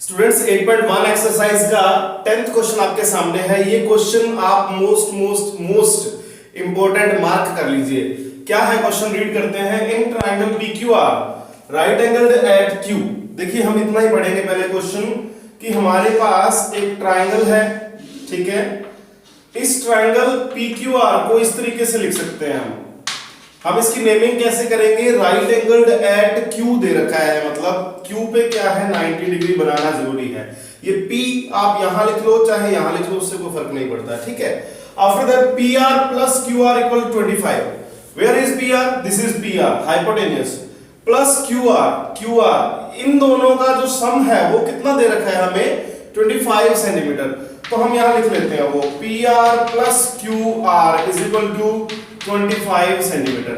Students 8.1 exercise का 10th question आपके सामने है। ये क्वेश्चन आप मोस्ट इंपॉर्टेंट मार्क कर लीजिए। क्या है क्वेश्चन, रीड करते हैं। In triangle PQR right angled at Q। देखिए हम इतना ही पढ़ेंगे पहले क्वेश्चन कि हमारे पास एक ट्रायंगल है, ठीक है। इस ट्रायंगल PQR को इस तरीके से लिख सकते हैं हम इसकी नेमिंग कैसे करेंगे। राइट एंगल्ड एट Q दे रखा है, मतलब Q पे क्या है 90 डिग्री बनाना जरूरी है। ये P आप यहां लिख लो चाहे यहां लिख लो, उससे कोई फर्क नहीं पड़ता, ठीक है। After that PR plus QR equal 25। Where is PR? This is PR hypotenuse plus QR इन दोनों का जो सम है वो कितना दे रखा है हमें 25 सेंटीमीटर। तो हम यहां लिख लेते हैं वो PR plus QR is equal to 25 centimetre.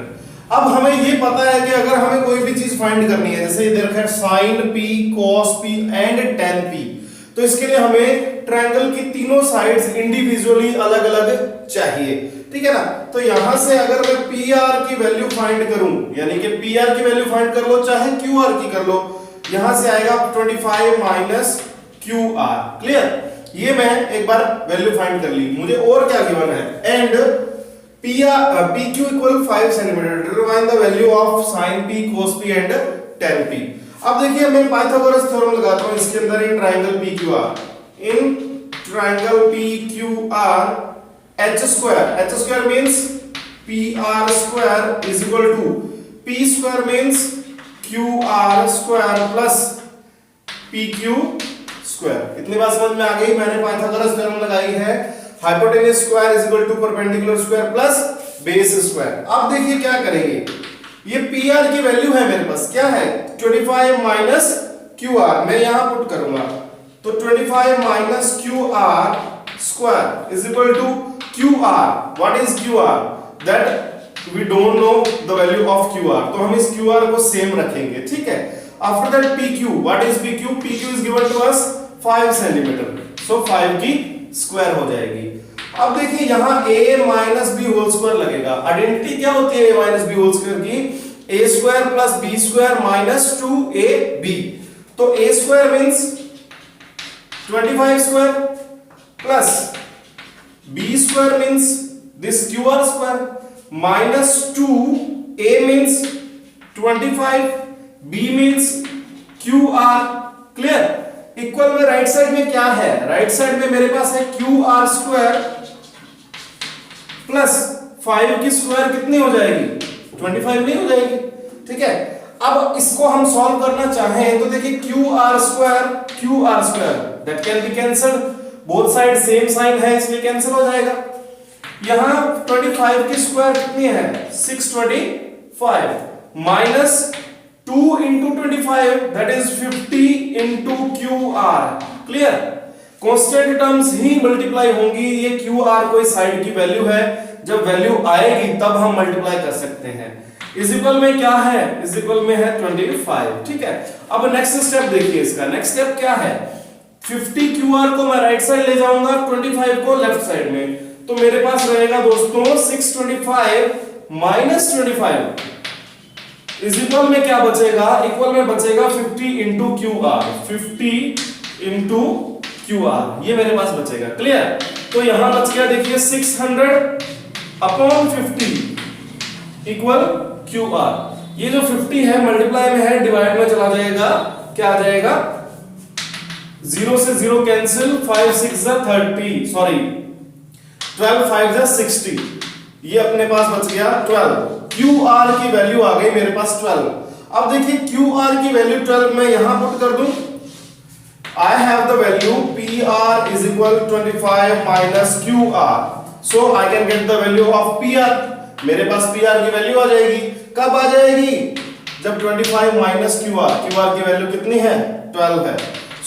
अब हमें ये पता है कि अगर हमें कोई भी चीज फाइंड करनी है, जैसे इधर है sin P cos P and tan P, तो इसके लिए हमें ट्रायंगल की तीनों साइड्स इंडिविजुअली अलग अलग चाहिए, ठीक है ना। तो यहां से अगर मैं PR की वैल्यू फाइंड करूं, यानी कि PR की वैल्यू फाइंड कर लो चाहे QR की कर लो, यहां से आएगा 25 माइनस QR। क्लियर। ये मैं एक बार वैल्यू फाइंड कर ली, मुझे और क्या गिवन है। And PQ equal 5 centimetre, determine the value of sin P cos P and tan P। अब देखिए मैं पाइथागोरस थ्योरम लगाता हूं इसके अंदर। In triangle PQR h square means PR square is equal to P square means QR square plus PQ square। इतनी बात समझ में आ गई। मैंने पाइथागोरस थ्योरम लगाई है। Hypotenuse square is equal to perpendicular square plus base square. अब देखिए क्या करेंगे, ये PR की वैल्यू है मेरे पास, क्या है 25 माइनस QR, मैं यहां पुट करूंगा तो 25 minus QR square is equal to QR। What is QR? That we don't know the value of QR, तो हम इस QR को सेम रखेंगे, ठीक है। After that PQ, what is PQ? PQ is given to us 5 centimetre, so 5 की square हो जाएगी। अब देखिए यहां a minus b whole square लगेगा। आइडेंटिटी क्या होती है a minus b whole square की? a square plus b square minus 2ab। तो a square means 25 square plus b square means this QR square minus 2a means 25, b means QR। Clear. Equal में right side में क्या है? Right side में मेरे पास है QR square plus 5 की square कितनी हो जाएगी? 25 नहीं हो जाएगी, ठीक है। अब इसको हम सॉल्व करना चाहें तो देखिए QR square that can be cancelled, both side same sign है इसलिए कैंसिल हो जाएगा। यहां 25 की स्क्वायर कितनी है? 625 minus 2 into 25 that is 50 into QR। Clear. Constant terms he multiply होंगी। ये QR कोई साइड की वैल्यू है, जब वैल्यू आएगी तब हम मल्टीप्लाई कर सकते हैं। इज इक्वल में क्या है? इज इक्वल में है 25, ठीक है। अब नेक्स्ट स्टेप देखिए इसका। नेक्स्ट स्टेप क्या है? 50 QR को मैं राइट साइड ले जाऊंगा, 25 को लेफ्ट साइड में, तो मेरे पास रहेगा दोस्तों 625 माइनस 25 इज इक्वल में क्या बचेगा? इक्वल में बचेगा 50 इंटू QR, 50 इंटू QR, ये मेरे पास बचेगा। क्लियर। तो यहां बच गया देखिए 600 अपॉन 50 इक्वल QR। ये जो 50 है मल्टीप्लाई में है, डिवाइड में चला जाएगा, क्या आ जाएगा? 0 से 0 कैंसिल, 5 6 जा 30, सॉरी 12 5 जा 60, ये अपने पास बच गया 12। QR की वैल्यू आ गई मेरे पास 12। अब देखिए QR की वैल्यू 12 मैं यहां पुट कर दूं। I have the value PR is equal 25 minus QR, so I can get the value of PR। मेरे पास PR की वैल्यू आ जाएगी। कब आ जाएगी? जब 25 माइनस QR की वैल्यू कितनी है? 12 है,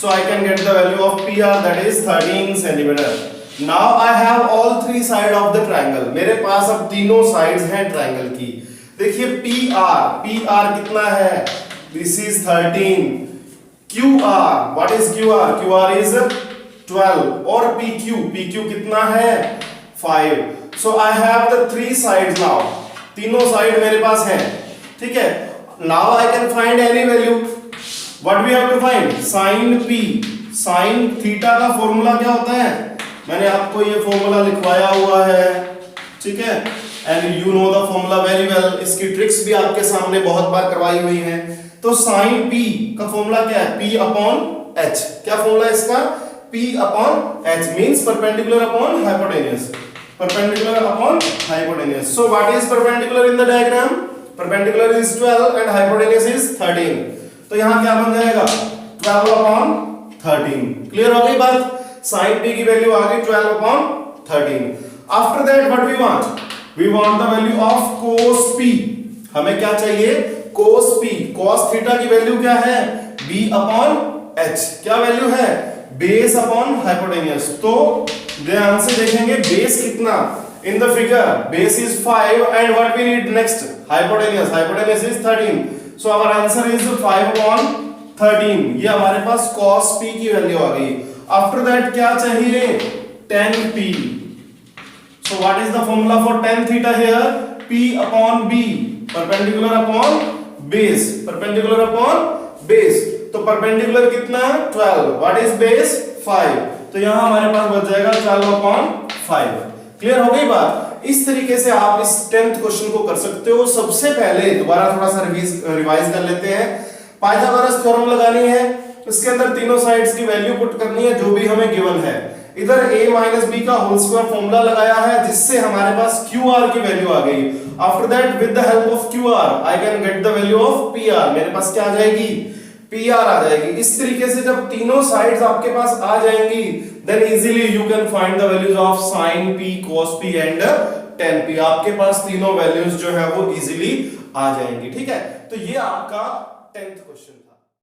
so I can get the value of PR that is 13 centimetre. Now I have all three side of the triangle। मेरे पास अब तीनों साइड्स हैं ट्रायंगल की। देखिए PR कितना है? This is 13। QR, what is QR? QR is 12 और PQ कितना है? 5। So I have the three sides now। तीनों साइड मेरे पास हैं, ठीक है। Now I can find any value। What we have to find sine पी। साइन थीटा का फॉर्मूला क्या होता है, मैंने आपको ये फॉर्मूला लिखवाया हुआ है, ठीक है, and you know the formula very well. इसकी ट्रिक्स भी आपके सामने बहुत बार करवाई हुई है। तो साइन पी का फॉर्मूला क्या है, पी अपॉन एच। क्या फॉर्मूला है इसका, P upon H means perpendicular upon hypotenuse. Perpendicular upon hypotenuse. So what is perpendicular in the diagram? Perpendicular is 12 and hypotenuse is 13. तो यहाँ क्या बन जाएगा, 12 upon 13. Clear हो गई बात, sin P की वैल्यू आ गई 12 upon 13. After that what we want? We want the value of cos P. हमें क्या चाहिए, cos P. cos थीटा की वैल्यू क्या है, B upon H. क्या वैल्यू है, बेस अपॉन हाइपोटेन्यूज। तो ध्यान से देखेंगे बेस कितना, in the figure base is 5 and what we need next, hypotenuse. Hypotenuse is 13, so our answer is 5 upon 13। ये हमारे पास cos p की वैल्यू आ गई। आफ्टर दैट क्या चाहिए, tan p। So what is the formula for tan theta here, p upon b, perpendicular upon base, perpendicular upon base. तो perpendicular कितना, 12, व्हाट इज बेस, 5। तो यहां हमारे पास बच जाएगा 12 अपॉन 5। क्लियर हो गई बात। इस तरीके से आप इस 10th क्वेश्चन को कर सकते हो। सबसे पहले दोबारा थोड़ा सा रिवाइज कर लेते हैं। पाइथागोरस थ्योरम लगानी है, इसके अंदर तीनों साइड्स की वैल्यू पुट करनी है जो भी हमें गिवन है। इधर a माइनस बी का होल स्क्वायर फॉर्मूला लगाया है जिससे हमारे पास QR की वैल्यू आ गई। After that with the help of QR I can get the value of PR। मेरे पास क्या आ जाएगी, PR आ जाएगी। इस तरीके से जब तीनों साइड्स आपके पास आ जाएंगी then easily you can find the values of sin P, cos P and tan P। आपके पास तीनों वैल्यूज जो है वो इजीली आ जाएंगी, ठीक है। तो ये आपका 10th क्वेश्चन था।